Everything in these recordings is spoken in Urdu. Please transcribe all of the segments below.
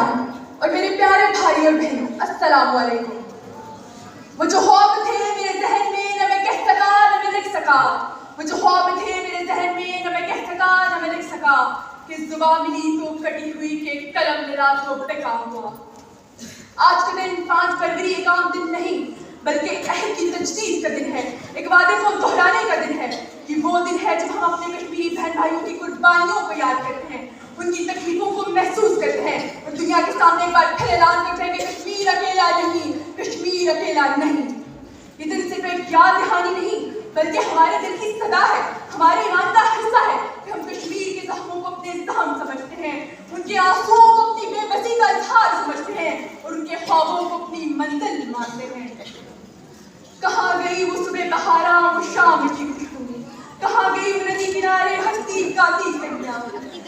اور میرے پیارے بھائی اور بہنوں، السلام علیکم۔ وہ جو خواب تھے میرے ذہن میں نہ میں کہہ سکا نہ میں لکھ سکا، وہ جو خواب تھے میرے ذہن میں نہ میں کہہ سکا نہ میں لکھ سکا، کہ زباں ملی تو کٹی ہوئی کہ قلم میرا تو ٹکا ہوا۔ آج کا دن 5 فروری ایک عام دن نہیں بلکہ ایک عہد کی تجدید کا دن ہے، ایک وعدے کو دہرانے کا دن ہے۔ یہ وہ دن ہے جب ہم اپنے کشمیری بہن بھائیوں کی قربانیوں کو یاد کرتے ہیں، ان کی تکلیفوں کو محسوس کرتے ہیں اور دنیا کے سامنے ایک بار پھر اعلان کرتے ہیں کہ کشمیر اکیلا نہیں، کشمیر اکیلا نہیں۔ یہ دن صرف ایک یاد دہانی نہیں بلکہ ہمارے دل کی صدا ہے، ہمارے ایمان کا حصہ ہے کہ ہم کشمیر کے زخموں کو اپنے زخم سمجھتے ہیں، ان کے آنسوؤں کو اپنی بے بسی کا اظہار سمجھتے ہیں اور ان کے خوابوں کو اپنی منزل مانتے ہیں۔ کہاں گئی وہ صبح بہاراں وہ شام کی خوشبو، کہاں گئی وہ ندی کنارے ہستی گاتی سنگیاں،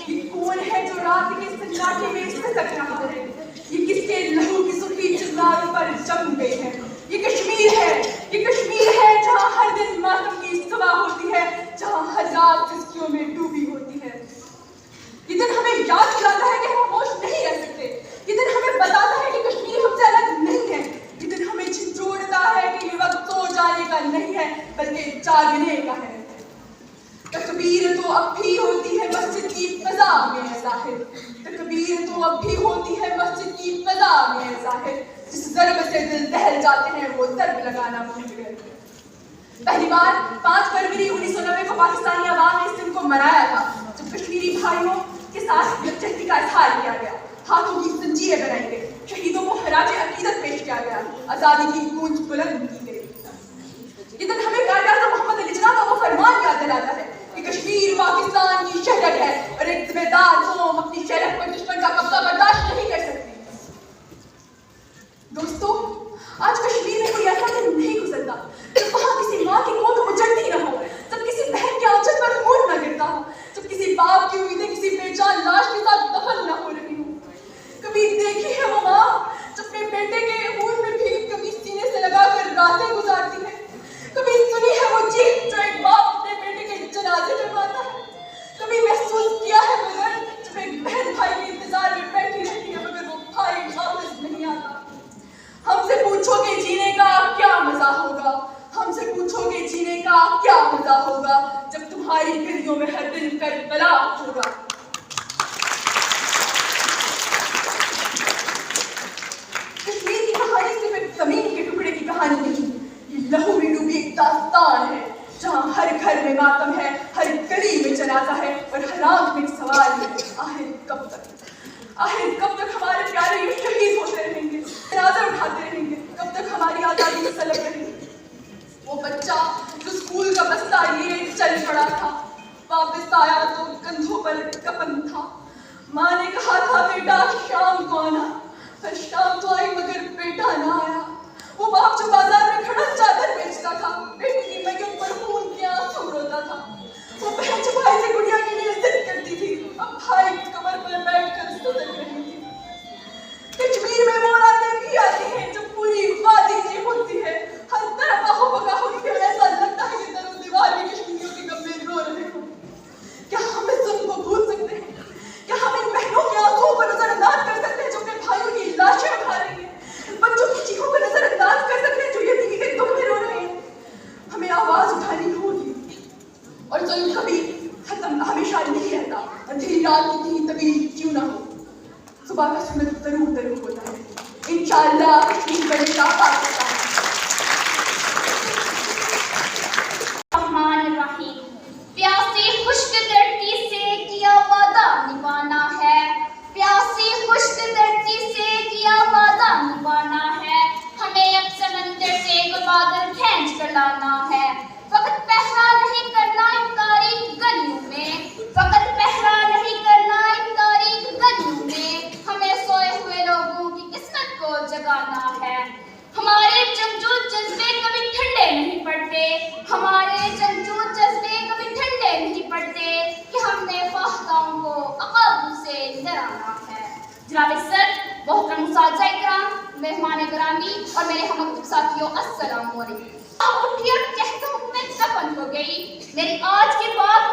یہ کون ہے جو رات کے سناٹے میں سسک رہا ہے، یہ کس کے لہو کی سرخی چناروں پر جم گئی ہے۔ یہ کشمیر ہے جہاں ہر دن ماتم کی صبح ہوتی ہے، جہاں ہر رات چسکیوں میں ڈوبی ہوتی ہے۔ یہ دن ہمیں یاد دلاتا ہے کہ ہم خاموش نہیں رہ سکتے، یہ دن ہمیں بتاتا ہے کہ کشمیر ہم سے الگ نہیں ہے، یہ دن ہمیں جھنجھوڑتا ہے کہ یہ وقت سو جانے کا نہیں ہے بلکہ جاگنے کا ہے۔ تکبیر تو اب بھی ہوتی ہے مسجد کی فضا میں ظاہر، تکبیر تو اب بھی ہوتی ہے مسجد کی فضا میں ظاہر، جس ضرب سے دل دہل جاتے ہیں وہ ضرب لگانا بھول گئے۔ پہلی بار 5 فروری 1990 کو پاکستانی عوام نے اس دن کو منایا تھا جب کشمیری بھائیوں کے ساتھ یکجہتی کا اظہار کیا گیا، ہاتھوں کی زنجیریں بنائی گئی، شہیدوں کو خراج عقیدت پیش کیا گیا، آزادی کی گونج بلند کی گئی۔ یہ دن ہمیں قائد اعظم محمد علی جناح کا وہ فرمان یاد دلاتا ہے کہ کشمیر پاکستان کی شہرت ہے اور ایک ذمہ دار قوم اپنی شہرت پر دشمن کا قبضہ برداشت نہیں کر سکتی۔ دوستو، آج کشمیر میں کوئی ایسا دن نہیں گزرتا جب وہاں کسی ماں کی کوکھ اجڑتی نہ ہو، جب کسی بہن کے آنچل پر خون نہ گرتا ہو، جب کسی باپ کی امیدیں کسی بے جان لاش کے ساتھ دفن نہ ہو رہی ہوں۔ کبھی دیکھی ہے وہ ماں جو اپنے بیٹے کے خون میں بھیگی قمیص سینے سے لگا کر راتیں گزارتی ہے؟ کبھی سنی ہے وہ چیخ جو ایک باپ اپنے بیٹے کے جنازے کرواتا ہے؟ کبھی محسوس کیا ہے وہ درد جب ایک بہن بھائی کے انتظار میں بیٹھی رہتی ہے مگر وہ بھائی واپس نہیں آتا؟ ہم سے پوچھو کہ جینے کا کیا مزہ ہوگا، ہم سے پوچھو کہ جینے کا کیا مزہ ہوگا جب تمہاری گلیوں میں ہر دن کربلا ہوگا۔ کشمیر کی کہانی صرف ایک زمین کے ٹکڑے کی کہانی نہیں، یہ لہو میں ڈوبی ایک داستان ہے جہاں ہر گھر میں ماتم ہے، ہر گلی میں جنازہ ہے اور ہر آنکھ میں ایک سوال ہے، آخر کب تک؟ آخر کب تک ہمارے پیارے یوں شہید ہوتے رہیں گے، جنازہ اٹھاتے رہیں گے؟ کب تک ہماری آزادی میں سلب رہیں گے؟ وہ بچہ جو اسکول کا بستہ لیے چل پڑا تھا، واپس آیا تو کندھوں پر کفن تھا، ماں نے کہا تھا بیٹا شام کو آنا، پر شام تو آئی مگر بیٹا نہ آیا۔ وہ باپ جو بازار میں کھڑا چادر بیچتا تھا، بیٹی کی میگن پر خون کے آنسو روتا تھا، وہ بہن جو بھائی سے گڑیا کے لیے ضد کرتی تھی، اب بھائی کی کمر پر بیٹھ کر سدک رہی تھی۔ کشمیر میں وہ راتیں بھی آتی ہیں جب پوری وادی کی ہوتی ہے، ہر طرف آہو بکا ہوتی ہے، ایسا لگتا ہے کہ در و دیوار میں کشمیریوں کے غم میں رو رہے ہوں۔ کیا ہم اس ظلم کو بھول سکتے ہیں؟ کیا ہم ان بہنوں کے آنسوؤں کو نظر انداز کر سکتے ہیں جو اپنے بھائیوں کی لاشیں اٹھا رہی ہیں، بچوں کی چیخوں کو نظر انداز کر سکتے ہیں جو یتیمی کے دکھ میں رو رہے ہیں؟ ہمیں آواز اٹھانی ہوگی، اور ظلم کبھی ختم ہمیشہ نہیں رہتا، اندھیری رات کتنی طویل کیوں نہ ہو، صبح کا سورج ضرور ہوتا ہے۔ انشاءاللہ کشمیر بنے گا پاکستان۔ الرحمن الرحیم۔ پیاسی خشک دھرتی سے کیا وعدہ نبھانا ہے، پیاسی خشک دھرتی سے کیا وعدہ نبھانا ہے، ہمیں اب سمندر سے ایک بادل کھینچ کر لانا ہے، وقت پہرا نہیں کرنا ان تاریک گلیوں میں، وقت پہرا نہیں کرنا ان تاریک گلیوں میں، ہمیں سوئے ہوئے لوگوں کی قسمت کو جگانا ہے۔ ہمارے جنگجو جذبے کبھی ٹھنڈے نہیں پڑتے، ہمارے جنگجو جذبے کبھی ٹھنڈے نہیں پڑتے کہ ہم نے فاختاؤں کو عقابوں سے ڈرانا ہے۔ جناب صدر، محترم اساتذہ اکرام، مہمان گرامی اور میرے ہم مکتب ساتھیوں، السلام علیکم۔ اٹھی اور کہتا ہوں میں دفن ہو گئی، میری آج کی بات